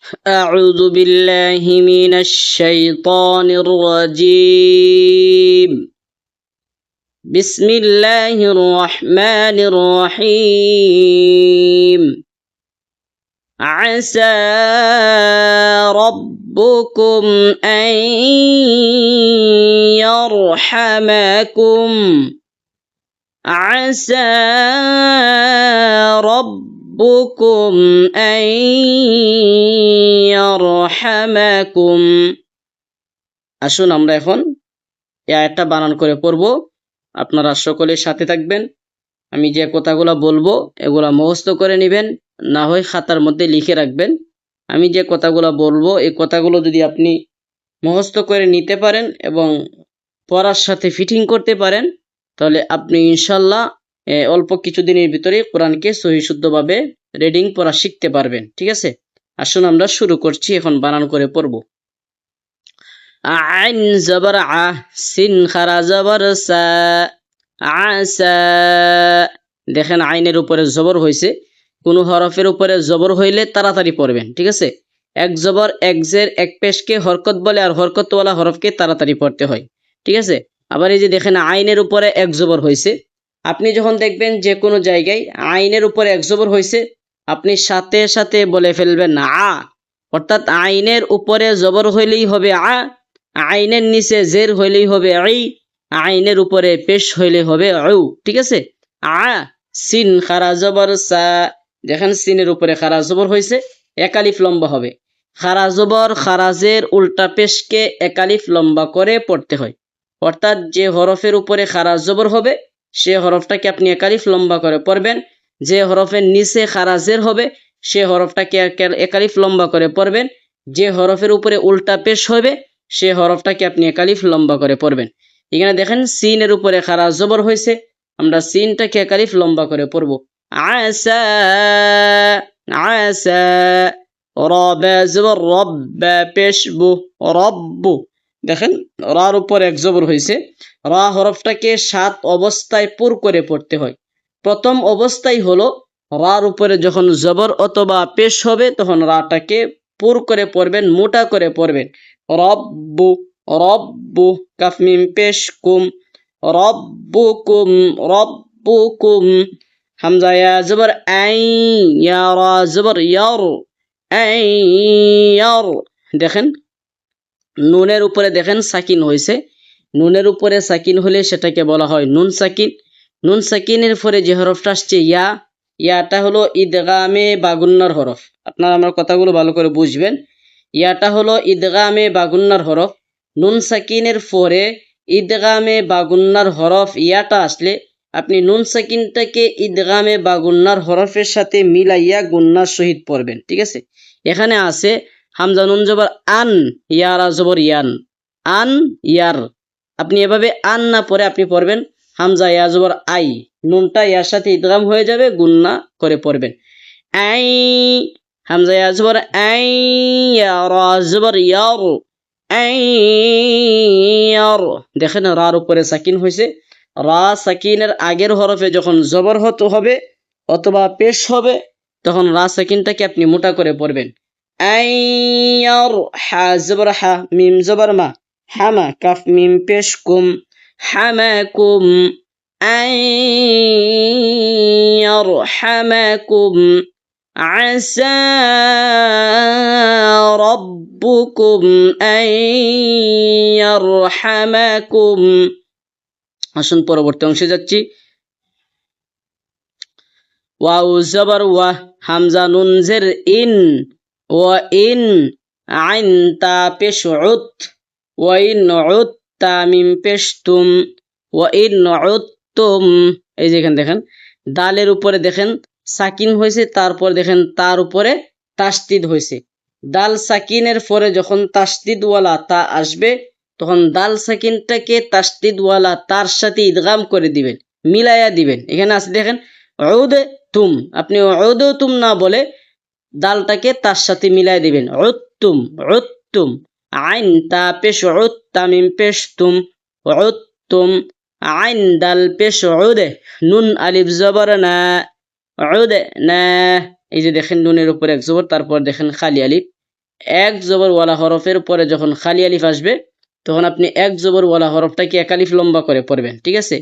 أعوذ بالله من الشيطان الرجيم. بسم الله الرحمن الرحيم. عسى ربكم أن يرحمكم. عسى ربكم أن يرحمكم. আসুন আমরা এখন এই আয়াতটা বানান করে পড়ব। আপনারা সকলে সাথে থাকবেন। আমি যে কথাগুলো বলবো এগুলা মুখস্থ করে নেবেন, না হয় খাতার মধ্যে লিখে রাখবেন। আমি যে কথাগুলো বলবো এই কথাগুলো যদি আপনি মুখস্থ করে নিতে পারেন এবং পড়ার সাথে ফিটিং করতে পারেন, তাহলে আপনি ইনশাল্লাহ অল্প কিছুদিনের ভিতরে কোরআনকে সহি শুদ্ধভাবে রিডিং পড়া শিখতে পারবেন। ঠিক আছে, আসুন আমরা শুরু করছি, এখন বানান করে পড়ব। আইন জবর আ, সিন খারা জবর সা, আসা। দেখেন আইনের উপরে জবর হয়েছে, কোনো হরফের উপরে জবর হইলে তাড়াতাড়ি পড়বেন। ঠিক আছে, এক জবর এক জের এক পেশকে হরকত বলে, আর হরকতওয়ালা হরফকে তাড়াতাড়ি পড়তে হয়। ঠিক আছে, আবার এই যে দেখেন আইনের উপরে এক জবর হয়েছে, আপনি যখন দেখবেন যে কোনো জায়গায় আইনের উপরে এক জবর হয়েছে, আপনি সাথে সাথে বলে ফেলবেন আ, অর্থাৎ আইনের উপরে জবর হইলেই হবে আ, আইনের নিচে জের হইলেই হবে আই, আইনের উপরে পেশ হইলে হবে আউ। ঠিক আছে, আ সিন খারা জবর সা, দেখেন সিনের উপরে খারা জবর হয়েছে, একালিফ লম্বা হবে। খারা জবর খারাজের উল্টা পেশকে একালিফ লম্বা করে পড়তে হয়, অর্থাৎ যে হরফের উপরে খারা জবর হবে সে হরফটাকে আপনি একালিফ লম্বা করে পড়বেন, যে হরফের নিচে খারাজের হবে সে হরফটাকে একালিফ লম্বা করে পড়বেন, যে হরফের উপরে উল্টা পেশ হবে সে হরফটাকে আপনি একালিফ লম্বা করে পড়বেন। এখানে দেখেন সিনের উপরে খারা জবর হয়েছে, আমরা সিনটাকে একালিফ লম্বা করে পড়ব। আসা, আসা। রবা জবর রব্বা, পেশবু, রব্বু। দেখেন রার উপর এক জবর হয়েছে, রা হরফটাকে 7 অবস্থায় পুর করে পড়তে হয়। প্রথম অবস্থায় হলো রার উপরে যখন জবর অথবা পেশ হবে তখন রাটাকে পুর করে পড়বেন, মোটা করে পড়বেন। রব্বু, রব্বু, কাফ মিম পেশ কুম, রব্বুকুম, রব্বুকুম। হামজা ইয়া জবর আই, ইয়া রা জবর ইয়ার, আই ইয়ার। দেখেন নুনের উপরে দেখেন সাকিন হয়েছে, নুনের উপরে সাকিন হলে সেটাকে বলা হয় নুন সাকিন। নুন সাকিনের পরে যে হরফটা আসছে ইয়া, ইয়াটা হলো ইদগামে বাগুন্নার হরফ। আপনারা আমার কথাগুলো ভালো করে বুঝবেন, ইয়াটা হলো ইদগামে বাগুন্নার হরফ। নুন সাকিনের পরে ইদগামে বাগুন্নার হরফ ইয়াটা আসলে আপনি নুন সাকিনটাকে ইদগামে বাগুন্নার হরফের সাথে মিলাইয়া গুন্নার সহিত পড়বেন। ঠিক আছে, এখানে আছে হামজা নুন জবর আন, ইয়ারা জবর ইয়ান, আন ইয়ার। আপনি এভাবে আন না পরে আপনি পড়বেন হামজা ইয়া জবর আই, নুনটা ইয়ার সাথে ইদগাম হয়ে যাবে, গুন্না করে পড়বেন। আই, হামজা ইয়া জবর আই, ইয়ারা জবর ইয়ার, আই ইয়ার। দেখেন রার উপরে সাকিন হয়েছে, রা সাকিনের আগের হরফে যখন জবর হতে হবে অথবা পেশ হবে তখন রা সাকিনটাকে আপনি মোটা করে পড়বেন। আইয়ার, হা জবর হা, মিম জবর মা, হামা, কাফ মিম পেশ কুম, হামাকুম, আইয়ার হামাকুম। আসা রব্বুকুম আইয়ার হামাকুম। আসুন পরবর্তী অংশে যাচ্ছি। ওয়াউ জবর ওয়া, হামজা নুন জের ইন, ওয়া ইন, আইন তা পেশ উত, ওয়া ইন উত, তা মিম পেশ তুম, ওয়া ইন উততুম। এই যেখানে দেখেন দালের উপরে দেখেন সাকিন হয়েছে, তারপর দেখেন তার উপরে তাসদিদ হয়েছে। দাল সাকিনের পরে যখন তাসদিদওয়ালা তা আসবে তখন দাল সাকিনটাকে তাসদিদওয়ালা তার সাথে ইদগাম করে দিবেন, মিলাইয়া দিবেন। এখানে আছে দেখেন উদে তুম, আপনি উদে তুম না বলে দালটাকে তার সাথে মিলাই দিবেন, উত্তুম, উত্তুম। আইন তা পেশ উত, তামিম পেশ তুম, উত্তুম। আইন দাল পেশ উদে, নুন আলিফ জবর না, উদে না। এই যে দেখেন নুনের উপরে এক জবর, তারপর দেখেন খালি আলিফ, এক জবরওয়ালা হরফের পরে যখন খালি আলিফ আসবে তখন আপনি এক জবরওয়ালা হরফটাকে এক আলিফ লম্বা করে পড়বেন, ঠিক আছে?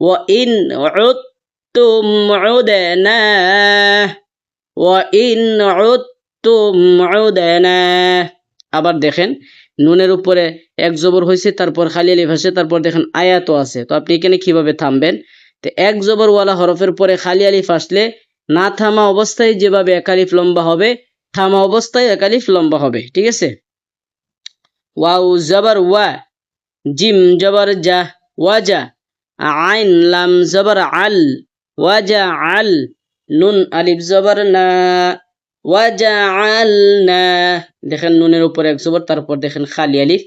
ওয়া ইন উদতুম উদনা, ওয়া ইন উদতুম উদনা। আবার দেখেন নুনের উপরে এক জবর হয়েছে, তারপর খালি আলিফ আসে, তারপর দেখেন আয়াত আছে। তো আপনি এখানে কিভাবে থামবেন? তো এক জবরওয়ালা হরফের পরে খালি আলিফ আসলে না থামা অবস্থায় যেভাবে এক আলিফ লম্বা হবে, থামা অবস্থায় এক আলিফ লম্বা হবে, ঠিক আছে? ওয়াও জবর ওয়া, জিম জবর জা, ওয়াজা, আইন লাম জবর আল, ওয়াজা আল, নুন আলিফ জবর না, ওয়াজা আল না। দেখেন নুনের উপরে এক জবর, তারপর দেখেন খালি আলিফ।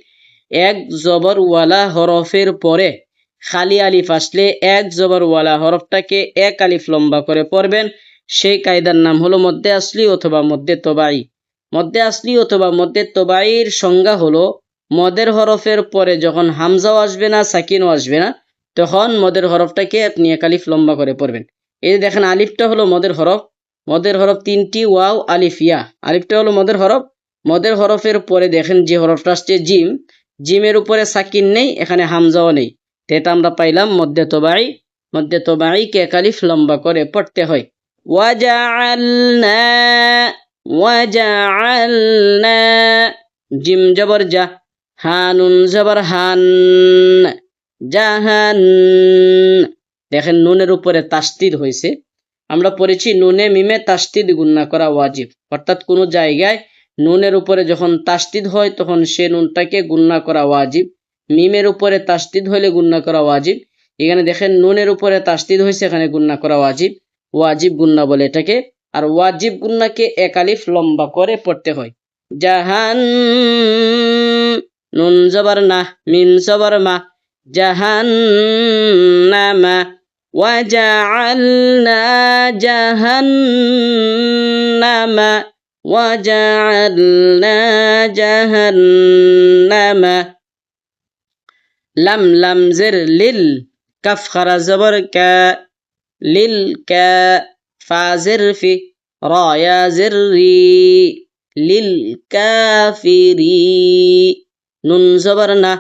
এক জবর ওয়ালা হরফের পরে খালি আলিফ আসলে এক জবর ওয়ালা হরফটাকে এক আলিফ লম্বা করে পড়বেন। সেই কায়দার নাম হলো মদ্দে আসলি অথবা মদ্দে তবাই। মদ্দে আসলি অথবা মদ্দে তবাইয়ের সংজ্ঞা হলো মদের হরফের পরে যখন হামজাও আসবে না, সাকিনও আসবে না, তখন মদের হরফটাকে আপনি এক আলিফ লম্বা করে পড়বেন। এই যে দেখেন আলিফটা হলো মদের হরফ। মদের হরফ তিনটি, ওয়াও আলিফ ইয়া। আলিফটা হলো মদের হরফ। মদের হরফের পরে দেখেন যে হরফটা আসছে জিম, জিমের উপরে সাকিন নেই, এখানে হামজাও নেই। এটা আমরা পাইলাম মদ্দে তবাই। মদ্দে তবাইকে এক আলিফ লম্বা করে পড়তে হয়। ওয়াজআলনা, ওয়াজআলনা, জিম জবর জা, হানুন জবর হান, জাহান। দেখেন নুনের উপরে তাসদিদ হয়েছে। আমরা পড়েছি নুনে মিমে তাসদিদ গুন্না করা ওয়াজিব, অর্থাৎ কোনো জায়গায় নুনের উপরে যখন তাসদিদ হয় তখন সে নুনটাকে গুন্না করা ওয়াজিব। মিমের উপরে তাসদিদ হলে গুন্না করা ওয়াজিব। এখানে দেখেন নুনের উপরে তাসদিদ হয়েছে, এখানে গুন্না করা ওয়াজিব। ওয়াজিব গুন্না বলে এটাকে। আর ওয়াজিব গুন্নাকে এক আলিফ লম্বা করে পড়তে হয়। জাহান, নুন জবর না, মিম জবর মা, জাহান্নামা, ওয়াজআলনা জাহান্নামা, ওয়াজআলনা জাহান্নামা। লাম লাম জের লিল, কাফ খারা জবর কা, লিল কা, ফা জের ফি, রা ইয়া জের রি, লিল কাফিরি, নুন জবর না,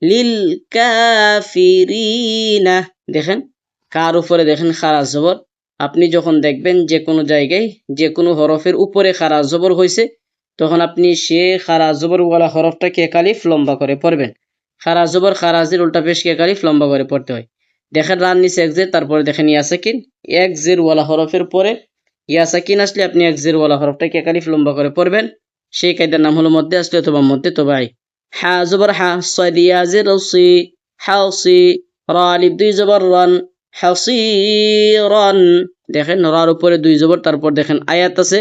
লিল কাফিরিনা। দেখেন কার উপরে দেখেন খারা জবর। আপনি যখন দেখবেন যে কোনো জায়গায় যে কোনো হরফের উপরে খারা জবর হয়েছে, তখন আপনি সে খারা জবর ওয়ালা হরফটাকে এক আলিফ লম্বা করে পড়বেন। খারা জবর খারাজির উল্টা পেশকে এক আলিফ লম্বা করে পড়তে হয়। দেখেন রান নিচে এক জের, তারপরে দেখেন ইয়া সাকিন। এক জের ওয়ালা হরফের পরে ইয়া সাকিন আসলে আপনি এক জের ওয়ালা হরফটাকে এক আলিফ লম্বা করে পড়বেন। সেই কায়দার নাম হলো মধ্যে আসলে অথবা মধ্যে তবাই। হা জবর হা, সদ ইয়া জের সি, হাউসি, রা আলিফ দুই জবর রান, হাসিরান। দেখেন রার উপরে দুই জবর, তারপর দেখেন আয়াত আছে,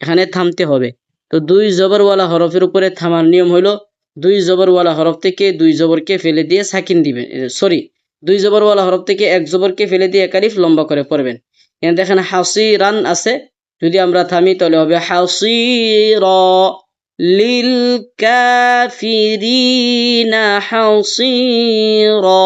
এখানে থামতে হবে। তো দুই জবরওয়ালা হরফের উপরে থামার নিয়ম হলো দুই জবরওয়ালা হরফ থেকে দুই জবরকে ফেলে দিয়ে সাকিন দিবেন, সরি, দুই জবরওয়ালা হরফ থেকে এক জবরকে ফেলে দিয়ে এক আলিফ লম্বা করে পড়বেন। এখানে দেখেন হাসিরান আছে, যদি আমরা থামি তাহলে হবে হাসিরা, লিল কাফিরিনা হাসিরা।